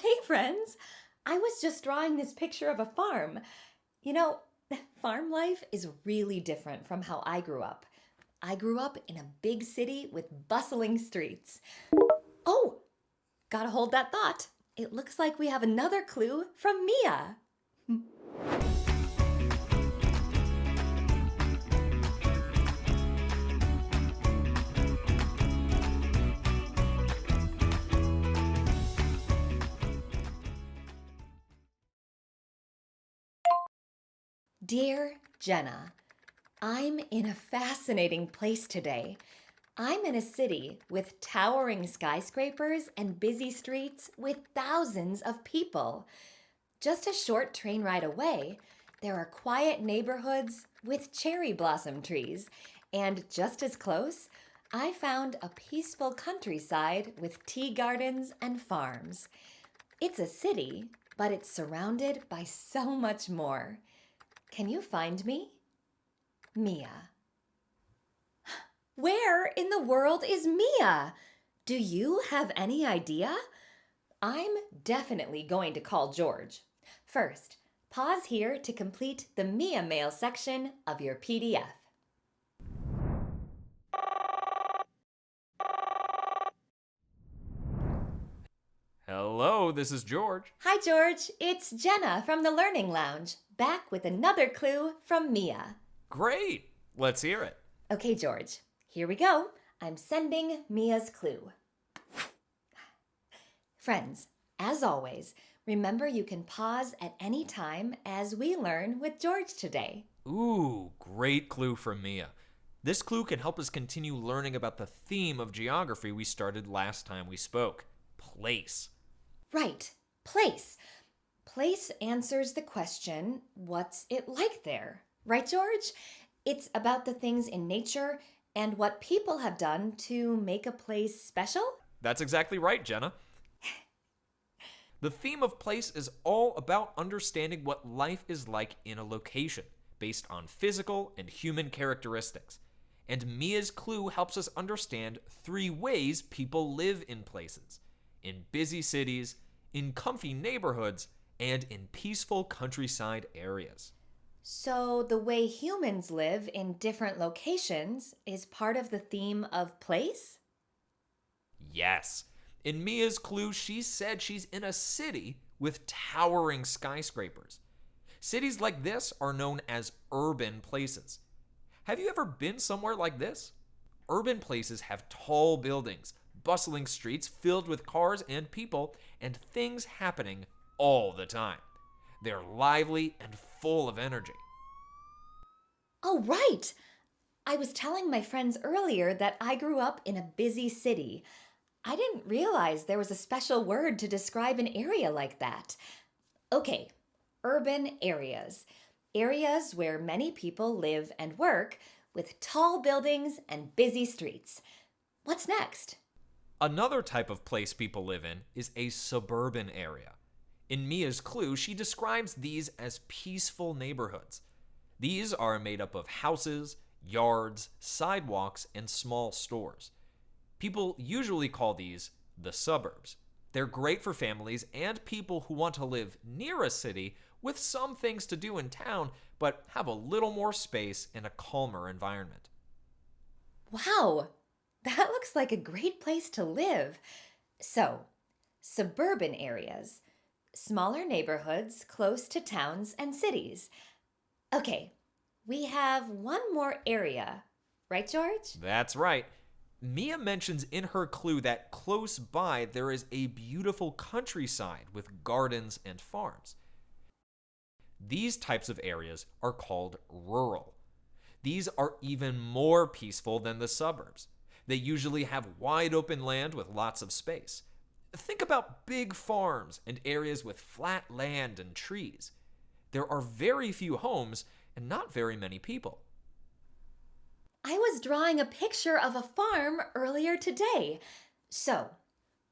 Hey friends! I was just drawing this picture of a farm. You know, farm life is really different from how I grew up. I grew up in a big city with bustling streets. Oh, gotta hold that thought. It looks like we have another clue from Mia. Dear Jenna, I'm in a fascinating place today. I'm in a city with towering skyscrapers and busy streets with thousands of people. Just a short train ride away, there are quiet neighborhoods with cherry blossom trees. And just as close, I found a peaceful countryside with tea gardens and farms. It's a city, but it's surrounded by so much more. Can you find me? Mia. Where in the world is Mia? Do you have any idea? I'm definitely going to call George. First, pause here to complete the Mia Mail section of your PDF. Hello, this is George. Hi, George. It's Jenna from the Learning Lounge, back with another clue from Mia. Great. Let's hear it. Okay, George, here we go. I'm sending Mia's clue. Friends, as always, remember you can pause at any time as we learn with George today. Ooh, great clue from Mia. This clue can help us continue learning about the theme of geography we started last time we spoke. Place. Right, place. Place answers the question, what's it like there? Right, George? It's about the things in nature and what people have done to make a place special? That's exactly right, Jenna. The theme of place is all about understanding what life is like in a location, based on physical and human characteristics. And Mia's clue helps us understand 3 ways people live in places: in busy cities, in comfy neighborhoods, and in peaceful countryside areas. So the way humans live in different locations is part of the theme of place? Yes. In Mia's clue, she said she's in a city with towering skyscrapers. Cities like this are known as urban places. Have you ever been somewhere like this? Urban places have tall buildings, bustling streets filled with cars and people, and things happening all the time. They're lively and full of energy. Oh, right! I was telling my friends earlier that I grew up in a busy city. I didn't realize there was a special word to describe an area like that. Okay, urban areas. Areas where many people live and work, with tall buildings and busy streets. What's next? Another type of place people live in is a suburban area. In Mia's clue, she describes these as peaceful neighborhoods. These are made up of houses, yards, sidewalks, and small stores. People usually call these the suburbs. They're great for families and people who want to live near a city with some things to do in town, but have a little more space and a calmer environment. Wow, that looks like a great place to live. So, suburban areas, smaller neighborhoods close to towns and cities. Okay, we have one more area, right, George? That's right. Mia mentions in her clue that close by there is a beautiful countryside with gardens and farms. These types of areas are called rural. These are even more peaceful than the suburbs. They usually have wide open land with lots of space. Think about big farms and areas with flat land and trees. There are very few homes and not very many people. I was drawing a picture of a farm earlier today. So,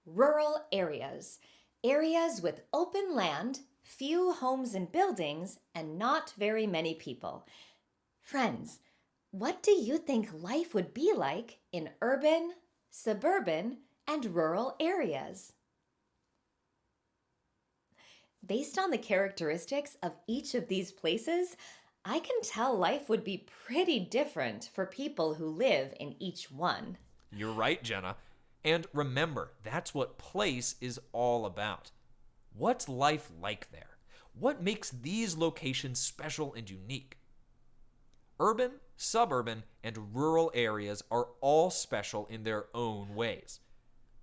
rural areas. Areas with open land, few homes and buildings, and not very many people. Friends, what do you think life would be like in urban, suburban, and rural areas? Based on the characteristics of each of these places, I can tell life would be pretty different for people who live in each one. You're right, Jenna. And remember, that's what place is all about. What's life like there? What makes these locations special and unique? Urban, suburban, and rural areas are all special in their own ways.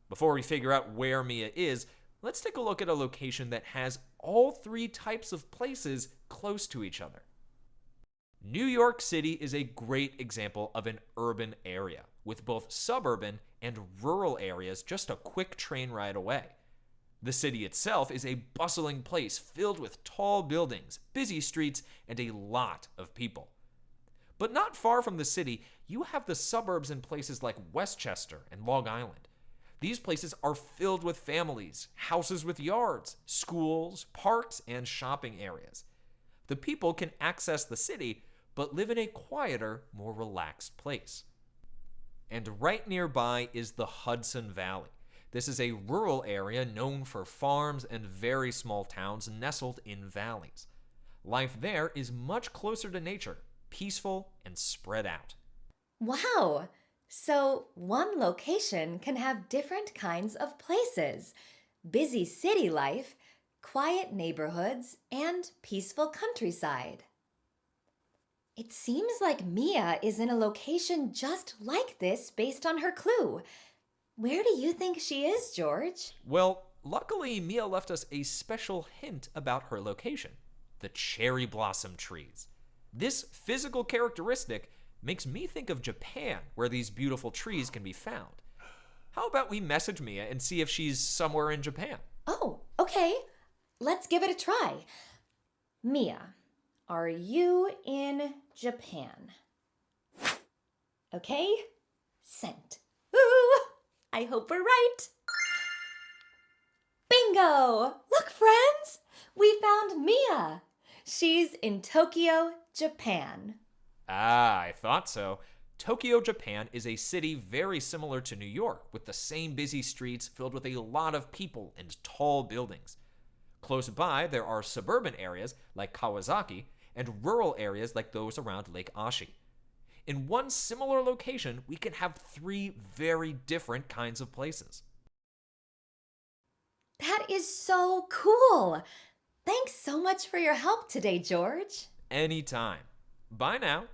Before we figure out where Mia is, let's take a look at a location that has all three types of places close to each other. New York City is a great example of an urban area, with both suburban and rural areas just a quick train ride away. The city itself is a bustling place filled with tall buildings, busy streets, and a lot of people. But not far from the city, you have the suburbs in places like Westchester and Long Island. These places are filled with families, houses with yards, schools, parks, and shopping areas. The people can access the city, but live in a quieter, more relaxed place. And right nearby is the Hudson Valley. This is a rural area known for farms and very small towns nestled in valleys. Life there is much closer to nature, peaceful and spread out. Wow! So, one location can have different kinds of places: busy city life, quiet neighborhoods, and peaceful countryside. It seems like Mia is in a location just like this based on her clue. Where do you think she is, George? Well, luckily, Mia left us a special hint about her location: the cherry blossom trees. This physical characteristic makes me think of Japan, where these beautiful trees can be found. How about we message Mia and see if she's somewhere in Japan? Oh, okay. Let's give it a try. Mia, are you in Japan? Okay, sent. Ooh, I hope we're right. Bingo! Look, friends, we found Mia. She's in Tokyo, Japan. Ah, I thought so. Tokyo, Japan is a city very similar to New York, with the same busy streets filled with a lot of people and tall buildings. Close by, there are suburban areas like Kawasaki and rural areas like those around Lake Ashi. In one similar location, we can have three very different kinds of places. That is so cool. Thanks so much for your help today, George. Anytime. Bye now.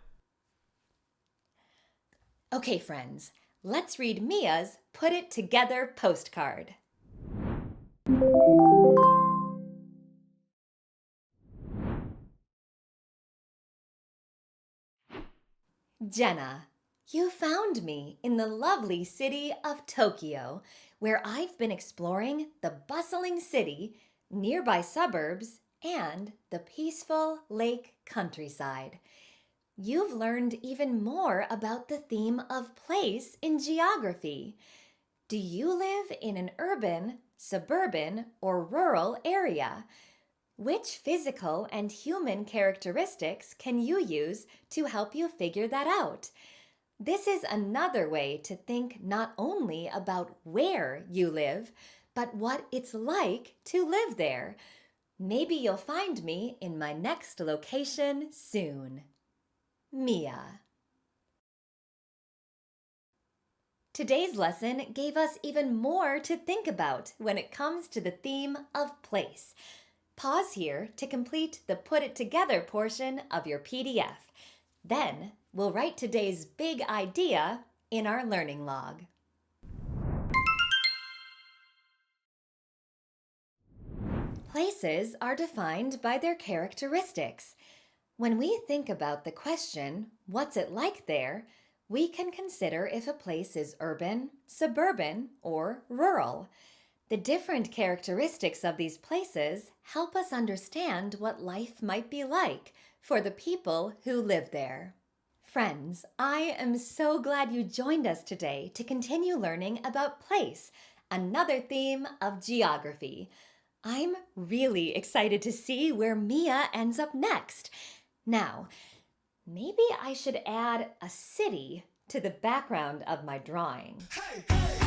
Okay, friends, let's read Mia's Put It Together postcard. Jenna, you found me in the lovely city of Tokyo, where I've been exploring the bustling city, nearby suburbs, and the peaceful lake countryside. You've learned even more about the theme of place in geography. Do you live in an urban, suburban, or rural area? Which physical and human characteristics can you use to help you figure that out? This is another way to think not only about where you live, but what it's like to live there. Maybe you'll find me in my next location soon. Mia. Today's lesson gave us even more to think about when it comes to the theme of place. Pause here to complete the Put It Together portion of your PDF. Then we'll write today's big idea in our learning log. Places are defined by their characteristics. When we think about the question, what's it like there, we can consider if a place is urban, suburban, or rural. The different characteristics of these places help us understand what life might be like for the people who live there. Friends, I am so glad you joined us today to continue learning about place, another theme of geography. I'm really excited to see where Mia ends up next. Now, maybe I should add a city to the background of my drawing. Hey, hey.